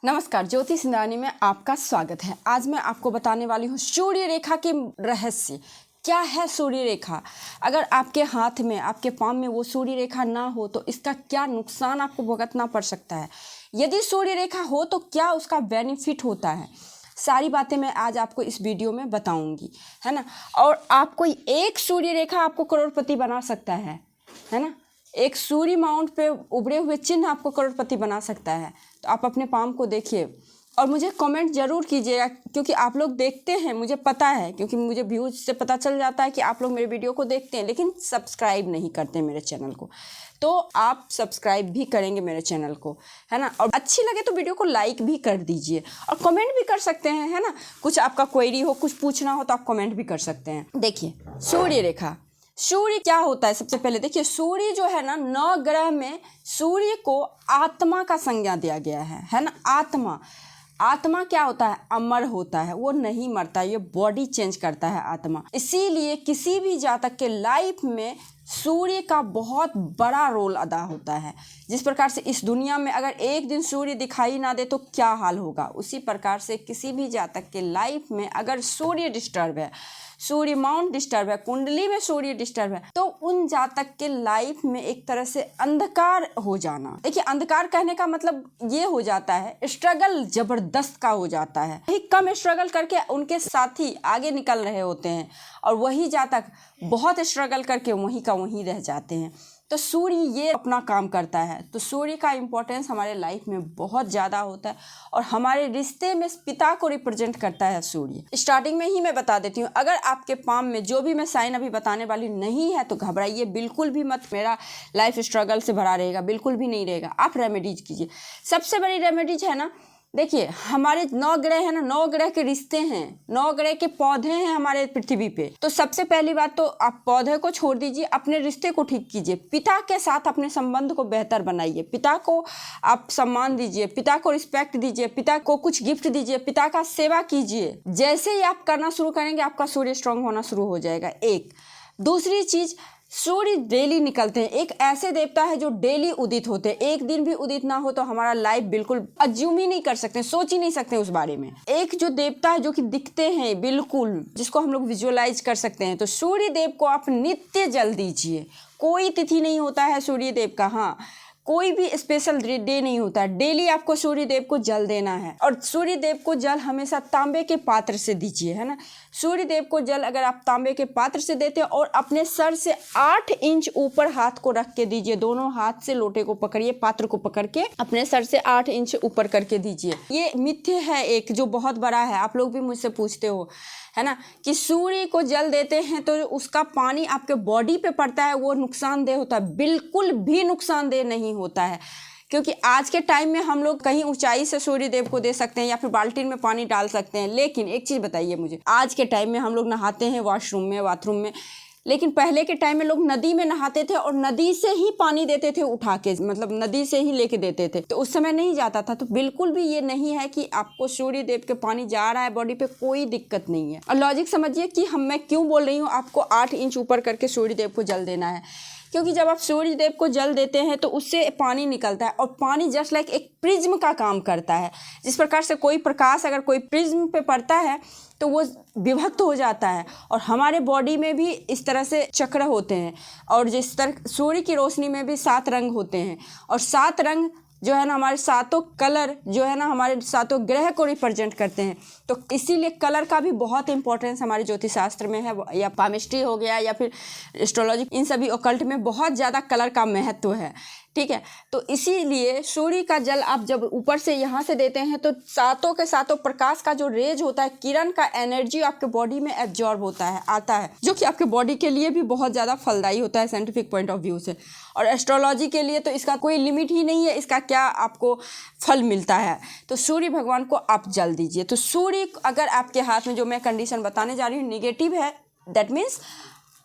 नमस्कार, ज्योति सिंधानी में आपका स्वागत है। आज मैं आपको बताने वाली हूँ सूर्य रेखा के रहस्य। क्या है सूर्य रेखा? अगर आपके हाथ में, आपके पाँव में वो सूर्य रेखा ना हो तो इसका क्या नुकसान आपको भुगतना पड़ सकता है। यदि सूर्य रेखा हो तो क्या उसका बेनिफिट होता है, सारी बातें मैं आज आपको इस वीडियो में बताऊंगी, है ना। और आपको एक सूर्य रेखा आपको करोड़पति बना सकता है ना। एक सूर्य माउंट पे उभरे हुए चिन्ह आपको करोड़पति बना सकता है। तो आप अपने पाम को देखिए और मुझे कमेंट ज़रूर कीजिएगा, क्योंकि आप लोग देखते हैं, मुझे पता है, क्योंकि मुझे व्यूज से पता चल जाता है कि आप लोग मेरे वीडियो को देखते हैं लेकिन सब्सक्राइब नहीं करते मेरे चैनल को। तो आप सब्सक्राइब भी करेंगे मेरे चैनल को, है ना। और अच्छी लगे तो वीडियो को लाइक भी कर दीजिए और कमेंट भी कर सकते हैं, है ना। कुछ आपका क्वेरी हो, कुछ पूछना हो तो आप कमेंट भी कर सकते हैं। देखिए सूर्य रेखा, सूर्य क्या होता है। सबसे पहले देखिए, सूर्य जो है ना, 9 ग्रह में सूर्य को आत्मा का संज्ञा दिया गया है ना। आत्मा क्या होता है? अमर होता है, वो नहीं मरता, ये बॉडी चेंज करता है आत्मा। इसीलिए किसी भी जातक के लाइफ में सूर्य का बहुत बड़ा रोल अदा होता है। जिस प्रकार से इस दुनिया में अगर एक दिन सूर्य दिखाई ना दे तो क्या हाल होगा, उसी प्रकार से किसी भी जातक के लाइफ में अगर सूर्य डिस्टर्ब है, सूर्य माउंट डिस्टर्ब है, कुंडली में सूर्य डिस्टर्ब है, तो उन जातक के लाइफ में एक तरह से अंधकार हो जाना। देखिए, अंधकार कहने का मतलब ये हो जाता है, स्ट्रगल जबरदस्त का हो जाता है। वही कम स्ट्रगल करके उनके साथी आगे निकल रहे होते हैं और वही जातक बहुत स्ट्रगल करके वहीं का वहीं रह जाते हैं। तो सूर्य ये अपना काम करता है। तो सूर्य का इम्पोर्टेंस हमारे लाइफ में बहुत ज़्यादा होता है और हमारे रिश्ते में पिता को रिप्रेजेंट करता है सूर्य। स्टार्टिंग में ही मैं बता देती हूँ, अगर आपके पाम में जो भी मैं साइन अभी बताने वाली नहीं है तो घबराइए बिल्कुल भी मत। मेरा लाइफ स्ट्रगल से भरा रहेगा, बिल्कुल भी नहीं रहेगा। आप रेमेडीज कीजिए। सबसे बड़ी रेमेडीज है ना, देखिए हमारे 9 ग्रह है ना, 9 ग्रह के रिश्ते हैं, 9 ग्रह के पौधे हैं हमारे पृथ्वी पे। तो सबसे पहली बात तो आप पौधे को छोड़ दीजिए, अपने रिश्ते को ठीक कीजिए। पिता के साथ अपने संबंध को बेहतर बनाइए। पिता को आप सम्मान दीजिए, पिता को रिस्पेक्ट दीजिए, पिता को कुछ गिफ्ट दीजिए, पिता का सेवा कीजिए। जैसे ही आप करना शुरू करेंगे आपका सूर्य स्ट्रांग होना शुरू हो जाएगा। एक दूसरी चीज, सूर्य डेली निकलते हैं। एक ऐसे देवता है जो डेली उदित होते हैं। एक दिन भी उदित ना हो तो हमारा लाइफ बिल्कुल अज्यूम ही नहीं कर सकते, सोच ही नहीं सकते उस बारे में। एक जो देवता है जो कि दिखते हैं बिल्कुल, जिसको हम लोग विजुअलाइज कर सकते हैं, तो सूर्य देव को आप नित्य जल दीजिए। कोई तिथि नहीं होता है सूर्य देव का, हाँ, कोई भी स्पेशल डे नहीं होता है। डेली आपको सूर्य देव को जल देना है और सूर्य देव को जल हमेशा तांबे के पात्र से दीजिए, है ना। सूर्य देव को जल अगर आप तांबे के पात्र से देते हैं और अपने सर से 8 इंच ऊपर हाथ को रख के दीजिए। दोनों हाथ से लोटे को पकड़िए, पात्र को पकड़ के अपने सर से 8 इंच ऊपर करके दीजिए। ये मिथ्य है एक जो बहुत बड़ा है, आप लोग भी मुझसे पूछते हो, है ना, कि सूर्य को जल देते हैं तो उसका पानी आपके बॉडी पे पड़ता है, वो नुकसानदेह होता है। बिल्कुल भी नुकसानदेह नहीं होता है, क्योंकि आज के टाइम में हम लोग कहीं ऊंचाई से सूर्य देव को दे सकते हैं या फिर बाल्टीन में पानी डाल सकते हैं। लेकिन एक चीज़ बताइए मुझे, आज के टाइम में हम लोग नहाते हैं वॉशरूम में, बाथरूम में, लेकिन पहले के टाइम में लोग नदी में नहाते थे और नदी से ही पानी देते थे उठा के, मतलब नदी से ही लेके देते थे, तो उस समय नहीं जाता था। तो बिल्कुल भी ये नहीं है कि आपको सूर्य देव के पानी जा रहा है बॉडी पे, कोई दिक्कत नहीं है। और लॉजिक समझिए कि मैं क्यों बोल रही हूँ आपको 8 इंच ऊपर करके सूर्य देव को जल देना है। क्योंकि जब आप सूर्य देव को जल देते हैं तो उससे पानी निकलता है और पानी जस्ट लाइक एक प्रिज्म का काम करता है। जिस प्रकार से कोई प्रकाश अगर कोई प्रिज्म पे पड़ता है तो वो विभक्त हो जाता है, और हमारे बॉडी में भी इस तरह से चक्र होते हैं, और जिस तरह सूर्य की रोशनी में भी 7 रंग होते हैं, और 7 रंग जो है ना हमारे 7 कलर जो है ना हमारे 7 ग्रह को रिप्रेजेंट करते हैं। तो इसीलिए कलर का भी बहुत इंपॉर्टेंस हमारे ज्योतिष शास्त्र में है, या पामिस्ट्री हो गया या फिर एस्ट्रोलॉजी, इन सभी ओकल्ट में बहुत ज़्यादा कलर का महत्व है, ठीक है। तो इसीलिए सूर्य का जल आप जब ऊपर से यहाँ से देते हैं तो 7 के 7 प्रकाश का जो रेज होता है, किरण का एनर्जी आपके बॉडी में एब्जॉर्ब होता है, आता है, जो कि आपके बॉडी के लिए भी बहुत ज़्यादा फलदायी होता है साइंटिफिक पॉइंट ऑफ व्यू से। और एस्ट्रोलॉजी के लिए तो इसका कोई लिमिट ही नहीं है, इसका क्या आपको फल मिलता है। तो सूर्य भगवान को आप जल दीजिए। तो सूर्य अगर आपके हाथ में, जो मैं कंडीशन बताने जा रही हूँ, निगेटिव है, दैट मीन्स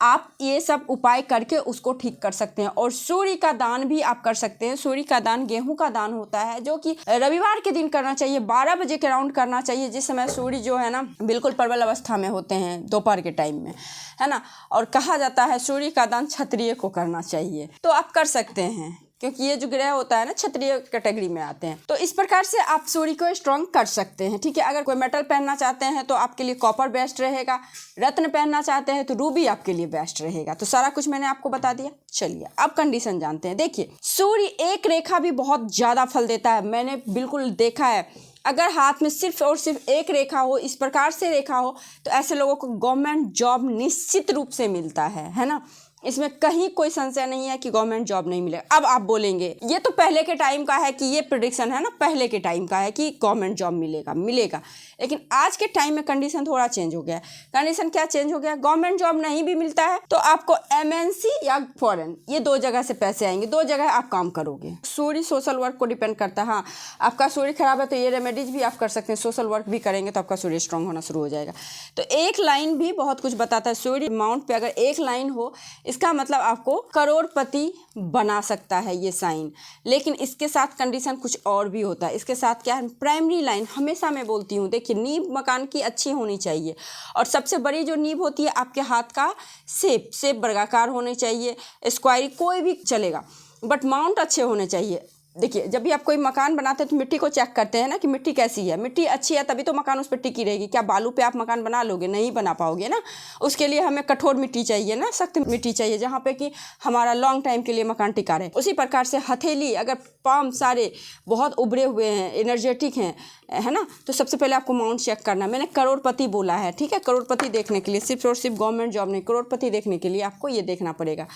आप ये सब उपाय करके उसको ठीक कर सकते हैं। और सूर्य का दान भी आप कर सकते हैं। सूर्य का दान गेहूं का दान होता है, जो कि रविवार के दिन करना चाहिए, 12 बजे के राउंड करना चाहिए, जिस समय सूर्य जो है ना बिल्कुल प्रबल अवस्था में होते हैं, दोपहर के टाइम में, है ना। और कहा जाता है सूर्य का दान क्षत्रिय को करना चाहिए, तो आप कर सकते हैं। क्योंकि ये जो ग्रह होता है ना क्षत्रिय कैटेगरी में आते हैं। तो इस प्रकार से आप सूर्य को स्ट्रॉन्ग कर सकते हैं, ठीक है। अगर कोई मेटल पहनना चाहते हैं तो आपके लिए कॉपर बेस्ट रहेगा, रत्न पहनना चाहते हैं तो रूबी आपके लिए बेस्ट रहेगा। तो सारा कुछ मैंने आपको बता दिया। चलिए अब कंडीशन जानते हैं। देखिए, सूर्य एक रेखा भी बहुत ज़्यादा फल देता है, मैंने बिल्कुल देखा है। अगर हाथ में सिर्फ और सिर्फ एक रेखा हो, इस प्रकार से रेखा हो, तो ऐसे लोगों को गवर्नमेंट जॉब निश्चित रूप से मिलता है ना। इसमें कहीं कोई संशय नहीं है कि गवर्नमेंट जॉब नहीं मिलेगा। अब आप बोलेंगे ये तो पहले के टाइम का है कि ये प्रेडिक्शन है ना, पहले के टाइम का है कि गवर्नमेंट जॉब मिलेगा। लेकिन आज के टाइम में कंडीशन थोड़ा चेंज हो गया है। कंडीशन क्या चेंज हो गया? गवर्नमेंट जॉब नहीं भी मिलता है तो आपको एमएनसी या फॉरेन, ये 2 जगह से पैसे आएंगे, 2 जगह आप काम करोगे। सूर्य सोशल वर्क को डिपेंड करता है। हाँ, आपका सूर्य खराब है तो ये रेमेडीज भी आप कर सकते हैं, सोशल वर्क भी करेंगे तो आपका सूर्य स्ट्रांग होना शुरू हो जाएगा। तो एक लाइन भी बहुत कुछ बताता है। सूर्य माउंट पे अगर एक लाइन हो, इसका मतलब आपको करोड़पति बना सकता है ये साइन। लेकिन इसके साथ कंडीशन कुछ और भी होता है। इसके साथ क्या है? प्राइमरी लाइन, हमेशा मैं बोलती हूँ, देखिए नींव मकान की अच्छी होनी चाहिए। और सबसे बड़ी जो नींव होती है आपके हाथ का शेप वर्गाकार होनी चाहिए, स्क्वायरी कोई भी चलेगा, बट माउंट अच्छे होने चाहिए। देखिए, जब भी आप कोई मकान बनाते हैं तो मिट्टी को चेक करते हैं ना कि मिट्टी कैसी है। मिट्टी अच्छी है तभी तो मकान उस पर टिकी रहेगी। क्या बालू पे आप मकान बना लोगे? नहीं बना पाओगे ना। उसके लिए हमें कठोर मिट्टी चाहिए ना, सख्त मिट्टी चाहिए, जहाँ पे कि हमारा लॉन्ग टाइम के लिए मकान टिका रहे। उसी प्रकार से हथेली, अगर पाम सारे बहुत उभरे हुए हैं, एनर्जेटिक हैं, है ना, तो सबसे पहले आपको माउंट चेक करना। मैंने करोड़पति बोला है, ठीक है। करोड़पति देखने के लिए सिर्फ और सिर्फ गवर्नमेंट जॉब नहीं, करोड़पति देखने के लिए आपको ये देखना पड़ेगा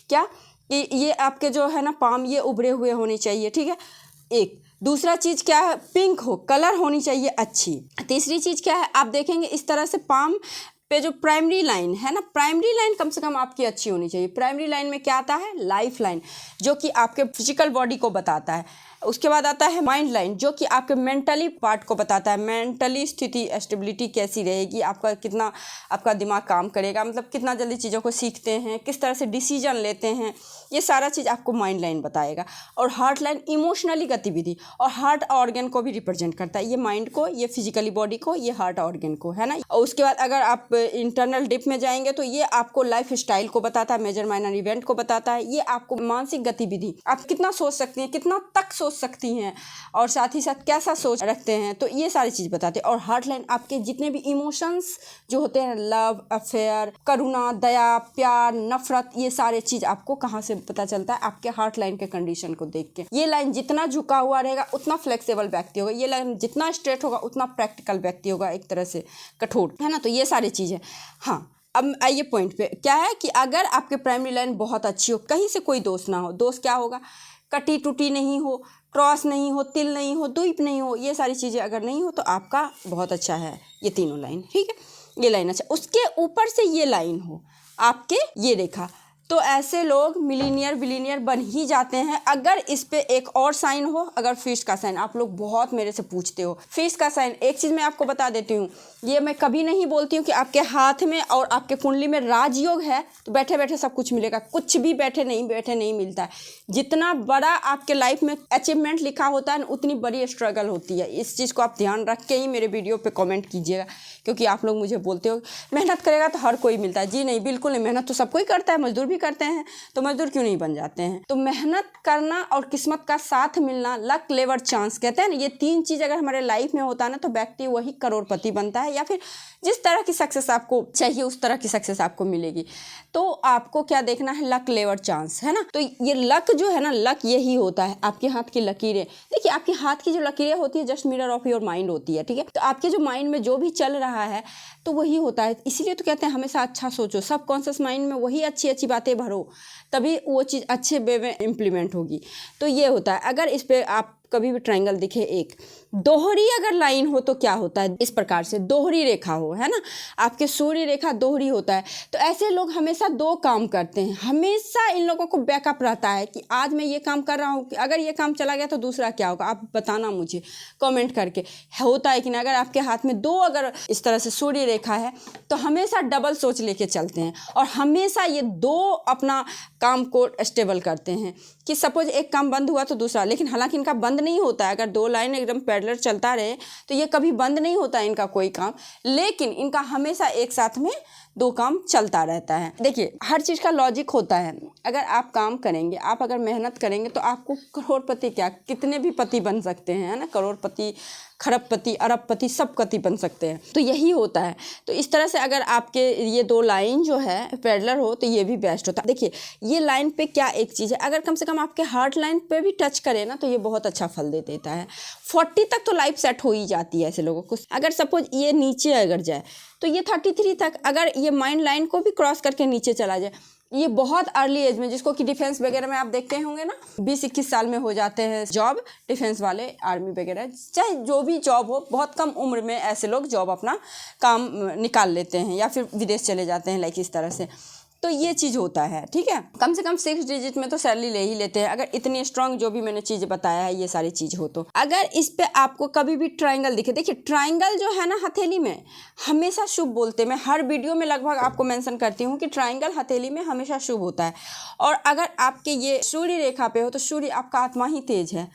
क्या कि ये आपके जो है ना पाम ये उभरे हुए होने चाहिए, ठीक है। एक दूसरा चीज़ क्या है? पिंक हो, कलर होनी चाहिए अच्छी। तीसरी चीज़ क्या है? आप देखेंगे इस तरह से पाम पे जो प्राइमरी लाइन है ना, प्राइमरी लाइन कम से कम आपकी अच्छी होनी चाहिए। प्राइमरी लाइन में क्या आता है? लाइफ लाइन, जो कि आपके फिजिकल बॉडी को बताता है। उसके बाद आता है माइंड लाइन, जो कि आपके मेंटली पार्ट को बताता है। मेंटली स्थिति, स्टेबिलिटी कैसी रहेगी, आपका कितना आपका दिमाग काम करेगा, मतलब कितना जल्दी चीज़ों को सीखते हैं, किस तरह से डिसीजन लेते हैं, ये सारा चीज़ आपको माइंड लाइन बताएगा। और हार्ट लाइन इमोशनली गतिविधि और हार्ट ऑर्गन को भी रिप्रेजेंट करता है। ये माइंड को, ये फिजिकली बॉडी को, ये हार्ट ऑर्गन को, है ना। और उसके बाद अगर आप इंटरनल डिप में जाएंगे तो ये आपको लाइफ स्टाइल को बताता है, मेजर माइनर इवेंट को बताता है। ये आपको मानसिक गतिविधि, आप कितना सोच सकती हैं, कितना तक सोच सकती हैं, और साथ ही साथ कैसा सोच रखते हैं, तो ये सारी चीज़ बताते हैं। और हार्ट लाइन आपके जितने भी इमोशंस जो होते हैं, लव अफेयर, करुणा, दया, प्यार, नफरत, ये सारे चीज़ आपको कहाँ से पता चलता है? आपके हार्ट लाइन के कंडीशन को देख के। ये लाइन जितना झुका हुआ रहेगा उतना फ्लेक्सिबल व्यक्ति होगा, ये लाइन जितना स्ट्रेट होगा उतना प्रैक्टिकल व्यक्ति होगा, एक तरह से कठोर, है ना। तो ये सारी चीज़ें। हाँ, अब आइए पॉइंट पे। क्या है कि अगर आपके प्राइमरी लाइन बहुत अच्छी हो, कहीं से कोई दोष ना हो, दोष क्या होगा? कटी टूटी नहीं हो, क्रॉस नहीं हो, तिल नहीं हो, द्वीप नहीं हो, ये सारी चीज़ें अगर नहीं हो तो आपका बहुत अच्छा है ये तीनों लाइन, ठीक है। ये लाइन अच्छा, उसके ऊपर से ये लाइन हो आपके, ये रेखा, तो ऐसे लोग मिलीनियर बिलीनियर बन ही जाते हैं। अगर इस पे एक और साइन हो, अगर फिश का साइन, आप लोग बहुत मेरे से पूछते हो फिश का साइन। एक चीज़ मैं आपको बता देती हूँ, ये मैं कभी नहीं बोलती हूँ कि आपके हाथ में और आपके कुंडली में राजयोग है तो बैठे बैठे सब कुछ मिलेगा। कुछ भी बैठे नहीं मिलता है। जितना बड़ा आपके लाइफ में अचीवमेंट लिखा होता है उतनी बड़ी स्ट्रगल होती है। इस चीज़ को आप ध्यान रख के ही मेरे वीडियो पे कमेंट कीजिएगा, क्योंकि आप लोग मुझे बोलते हो मेहनत करेगा तो हर कोई मिलता है। जी नहीं, बिल्कुल नहीं। मेहनत तो सब कोई करता है, मजदूर भी करते हैं, तो मजदूर क्यों नहीं बन जाते हैं? तो मेहनत करना और किस्मत का साथ मिलना, लक लेवर चांस कहते हैं ना, ये 3 चीज़ अगर हमारे लाइफ में होता है ना तो व्यक्ति वही करोड़पति बनता है, या फिर जिस तरह की सक्सेस आपको चाहिए उस तरह की सक्सेस आपको मिलेगी। तो आपको क्या देखना है? लक लेवर चांस, है ना। तो ये लक जो है ना, लक यही होता है। आपके हाथ की लकीरें, देखिए आपके हाथ की जो लकीरें होती है just mirror of your mind होती है, ठीक है। तो आपके जो माइंड में जो भी चल रहा है तो वही होता है। इसीलिए तो कहते हैं हमेशा अच्छा सोचो, सब कॉन्शियस माइंड में वही अच्छी अच्छी बातें भरो, तभी वो चीज़ अच्छे वे में इम्प्लीमेंट होगी। तो ये होता है। अगर इस पर आप कभी भी ट्रायंगल दिखे, एक दोहरी अगर लाइन हो तो क्या होता है? इस प्रकार से दोहरी रेखा हो, है ना, आपके सूर्य रेखा दोहरी होता है, तो ऐसे लोग हमेशा 2 काम करते हैं। हमेशा इन लोगों को बैकअप रहता है कि आज मैं ये काम कर रहा हूँ, अगर ये काम चला गया तो दूसरा क्या होगा? आप बताना मुझे कमेंट करके, होता है कि ना। अगर आपके हाथ में 2 अगर इस तरह से सूर्य रेखा है तो हमेशा डबल सोच लेके चलते हैं और हमेशा ये 2 अपना काम को स्टेबल करते हैं। कि सपोज एक काम बंद हुआ तो दूसरा, लेकिन हालांकि इनका बंद नहीं होता है। अगर 2 लाइन एकदम पैरेलल चलता रहे तो ये कभी बंद नहीं होता है इनका कोई काम, लेकिन इनका हमेशा एक साथ में 2 काम चलता रहता है। देखिए, हर चीज़ का लॉजिक होता है। अगर आप काम करेंगे, आप अगर मेहनत करेंगे तो आपको करोड़पति क्या, कितने भी पति बन सकते हैं, है ना। करोड़पति, खरबपति, अरबपति, सब पति बन सकते हैं। तो यही होता है। तो इस तरह से अगर आपके ये 2 लाइन जो है पैरेलल हो तो ये भी बेस्ट होता है। देखिए, ये लाइन पे क्या एक चीज़ है, अगर कम से कम आपके हार्ट लाइन पे भी टच करे ना तो ये बहुत अच्छा फल दे देता है। 40 तक तो लाइफ सेट हो ही जाती है ऐसे लोगों को। अगर सपोज ये नीचे अगर जाए तो ये 33 तक, अगर ये माइंड लाइन को भी क्रॉस करके नीचे चला जाए, ये बहुत अर्ली एज में, जिसको कि डिफेंस वगैरह में आप देखते होंगे ना, 20-21 साल में हो जाते हैं जॉब, डिफेंस वाले, आर्मी वगैरह, चाहे जो भी जॉब हो, बहुत कम उम्र में ऐसे लोग जॉब अपना काम निकाल लेते हैं या फिर विदेश चले जाते हैं, लाइक इस तरह से। तो ये चीज़ होता है, ठीक है। कम से कम 6 डिजिट में तो सैलरी ले ही लेते हैं, अगर इतनी स्ट्रांग जो भी मैंने चीज़ बताया है ये सारी चीज़ हो तो। अगर इस पे आपको कभी भी ट्रायंगल दिखे, देखिए ट्रायंगल जो है ना हथेली में, हमेशा शुभ बोलते हैं। मैं हर वीडियो में लगभग आपको मेंशन करती हूँ कि ट्रायंगल हथेली में हमेशा शुभ होता है। और अगर आपके ये सूर्य रेखा पे हो तो सूर्य आपका आत्मा ही तेज है,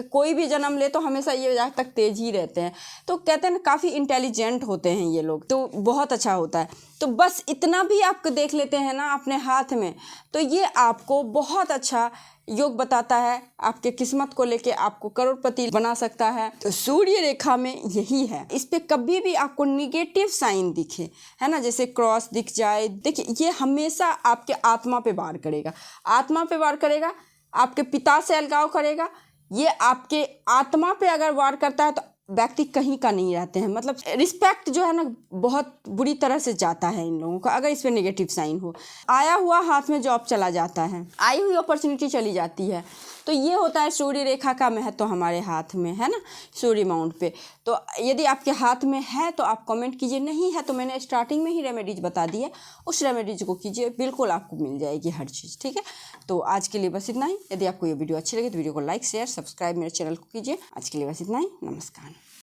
कोई भी जन्म ले तो हमेशा ये आज तक तेज ही रहते हैं। तो कहते हैं ना, काफ़ी इंटेलिजेंट होते हैं ये लोग, तो बहुत अच्छा होता है। तो बस इतना भी आपको देख लेते हैं ना अपने हाथ में, तो ये आपको बहुत अच्छा योग बताता है, आपके किस्मत को लेके आपको करोड़पति बना सकता है। तो सूर्य रेखा में यही है। इस पे कभी भी आपको निगेटिव साइन दिखे, है ना, जैसे क्रॉस दिख जाए, देखिए ये हमेशा आपके आत्मा पे वार करेगा, आत्मा पे वार करेगा, आपके पिता से अलगाव करेगा। ये आपके आत्मा पे अगर वार करता है तो व्यक्ति कहीं का नहीं रहते हैं, मतलब रिस्पेक्ट जो है ना बहुत बुरी तरह से जाता है इन लोगों का, अगर इस पे नेगेटिव साइन हो। आया हुआ हाथ में जॉब चला जाता है, आई हुई अपॉर्चुनिटी चली जाती है। तो ये होता है सूर्य रेखा का महत्व हमारे हाथ में, है ना, सूर्य माउंट पे। तो यदि आपके हाथ में है तो आप कमेंट कीजिए, नहीं है तो मैंने स्टार्टिंग में ही रेमेडीज बता दी है, उस रेमेडीज को कीजिए, बिल्कुल आपको मिल जाएगी हर चीज़, ठीक है। तो आज के लिए बस इतना ही। यदि आपको ये वीडियो अच्छी लगे तो वीडियो को लाइक, शेयर, सब्सक्राइब मेरे चैनल को कीजिए। आज के लिए बस इतना ही। नमस्कार।